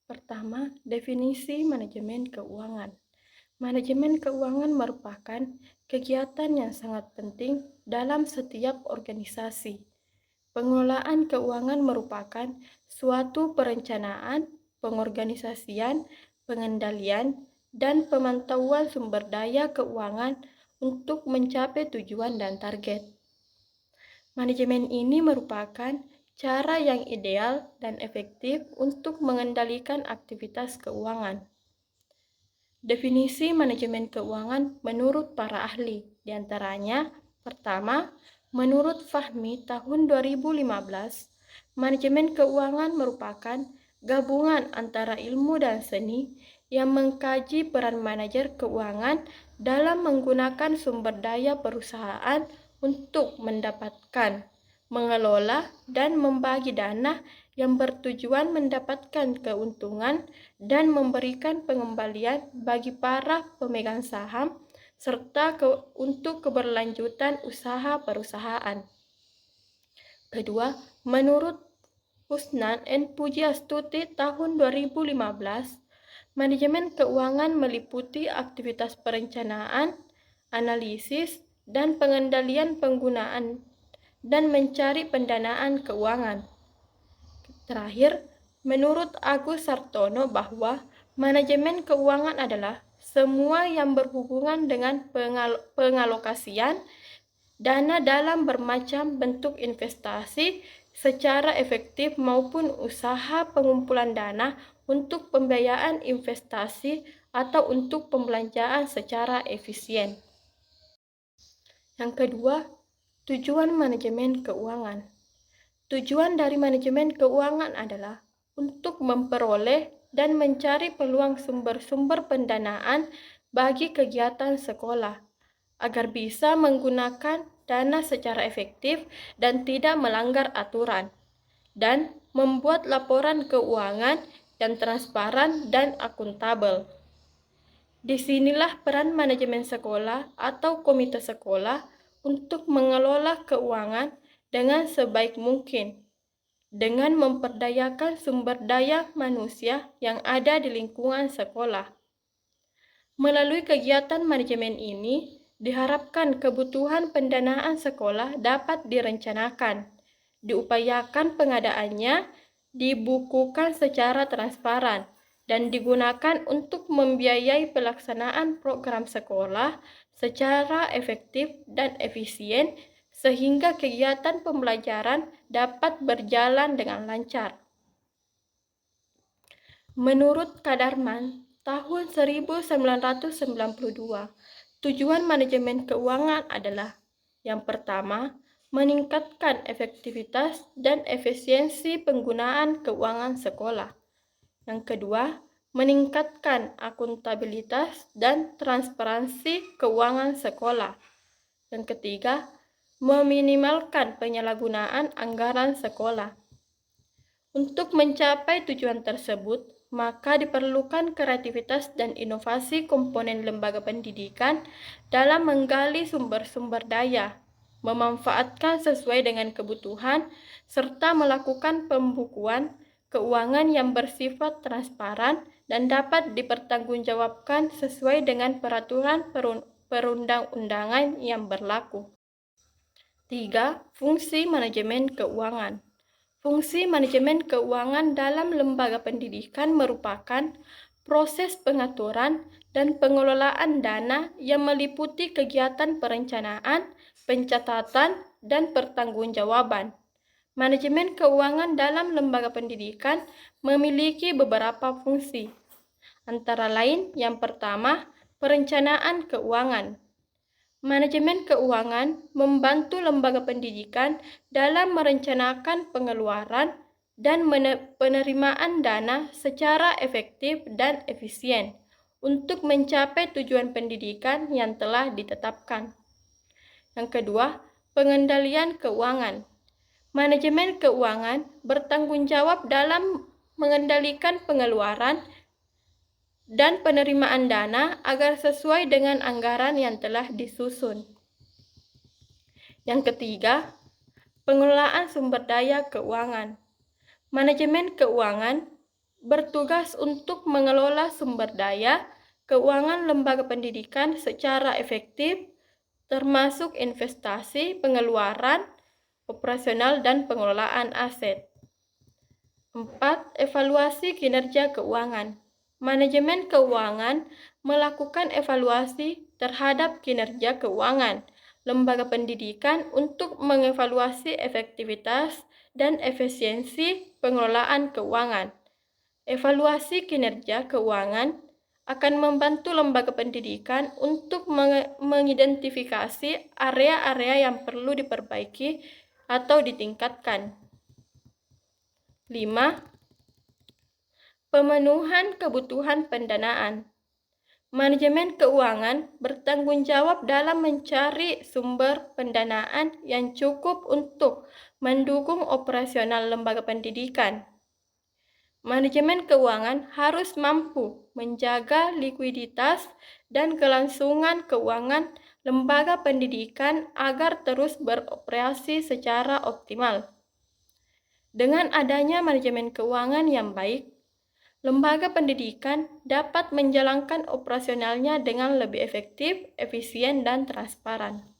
Pertama, definisi manajemen keuangan. Manajemen keuangan merupakan kegiatan yang sangat penting dalam setiap organisasi. Pengelolaan keuangan merupakan suatu perencanaan, pengorganisasian, pengendalian, dan pemantauan sumber daya keuangan untuk mencapai tujuan dan target. Manajemen ini merupakan cara yang ideal dan efektif untuk mengendalikan aktivitas keuangan. Definisi manajemen keuangan menurut para ahli, diantaranya pertama, menurut Fahmi tahun 2015, manajemen keuangan merupakan gabungan antara ilmu dan seni yang mengkaji peran manajer keuangan dalam menggunakan sumber daya perusahaan untuk mendapatkan, mengelola, dan membagi dana yang bertujuan mendapatkan keuntungan dan memberikan pengembalian bagi para pemegang saham serta untuk keberlanjutan usaha perusahaan. Kedua, menurut Husnan N. Pujiastuti tahun 2015, manajemen keuangan meliputi aktivitas perencanaan, analisis, dan pengendalian penggunaan dan mencari pendanaan keuangan. Terakhir, menurut Agus Sartono bahwa manajemen keuangan adalah semua yang berhubungan dengan pengalokasian dana dalam bermacam bentuk investasi secara efektif maupun usaha pengumpulan dana untuk pembiayaan investasi atau untuk pembelanjaan secara efisien. Yang kedua, tujuan manajemen keuangan. Tujuan dari manajemen keuangan adalah untuk memperoleh dan mencari peluang sumber-sumber pendanaan bagi kegiatan sekolah, agar bisa menggunakan dana secara efektif dan tidak melanggar aturan, dan membuat laporan keuangan yang transparan dan akuntabel. Disinilah peran manajemen sekolah atau komite sekolah untuk mengelola keuangan dengan sebaik mungkin, dengan memperdayakan sumber daya manusia yang ada di lingkungan sekolah. Melalui kegiatan manajemen ini, diharapkan kebutuhan pendanaan sekolah dapat direncanakan, diupayakan pengadaannya, dibukukan secara transparan, dan digunakan untuk membiayai pelaksanaan program sekolah secara efektif dan efisien sehingga kegiatan pembelajaran dapat berjalan dengan lancar. Menurut Kadarman, tahun 1992, tujuan manajemen keuangan adalah yang pertama, meningkatkan efektivitas dan efisiensi penggunaan keuangan sekolah. Yang kedua, meningkatkan akuntabilitas dan transparansi keuangan sekolah. Yang ketiga, meminimalkan penyalahgunaan anggaran sekolah. Untuk mencapai tujuan tersebut, maka diperlukan kreativitas dan inovasi komponen lembaga pendidikan dalam menggali sumber-sumber daya, memanfaatkan sesuai dengan kebutuhan, serta melakukan pembukuan keuangan yang bersifat transparan dan dapat dipertanggungjawabkan sesuai dengan peraturan perundang-undangan yang berlaku. 3. Fungsi manajemen keuangan. Fungsi manajemen keuangan dalam lembaga pendidikan merupakan proses pengaturan dan pengelolaan dana yang meliputi kegiatan perencanaan, pencatatan, dan pertanggungjawaban. Manajemen keuangan dalam lembaga pendidikan memiliki beberapa fungsi. Antara lain, yang pertama, perencanaan keuangan. Manajemen keuangan membantu lembaga pendidikan dalam merencanakan pengeluaran dan penerimaan dana secara efektif dan efisien untuk mencapai tujuan pendidikan yang telah ditetapkan. Yang kedua, pengendalian keuangan. Manajemen keuangan bertanggung jawab dalam mengendalikan pengeluaran dan penerimaan dana agar sesuai dengan anggaran yang telah disusun. Yang ketiga, pengelolaan sumber daya keuangan. Manajemen keuangan bertugas untuk mengelola sumber daya keuangan lembaga pendidikan secara efektif, termasuk investasi, pengeluaran, operasional, dan pengelolaan aset. 4. Evaluasi kinerja keuangan. Manajemen keuangan melakukan evaluasi terhadap kinerja keuangan lembaga pendidikan untuk mengevaluasi efektivitas dan efisiensi pengelolaan keuangan. Evaluasi kinerja keuangan akan membantu lembaga pendidikan untuk mengidentifikasi area-area yang perlu diperbaiki atau ditingkatkan. 5. Pemenuhan kebutuhan pendanaan. Manajemen keuangan bertanggung jawab dalam mencari sumber pendanaan yang cukup untuk mendukung operasional lembaga pendidikan. Manajemen keuangan harus mampu menjaga likuiditas dan kelangsungan keuangan lembaga pendidikan agar terus beroperasi secara optimal. Dengan adanya manajemen keuangan yang baik, lembaga pendidikan dapat menjalankan operasionalnya dengan lebih efektif, efisien, dan transparan.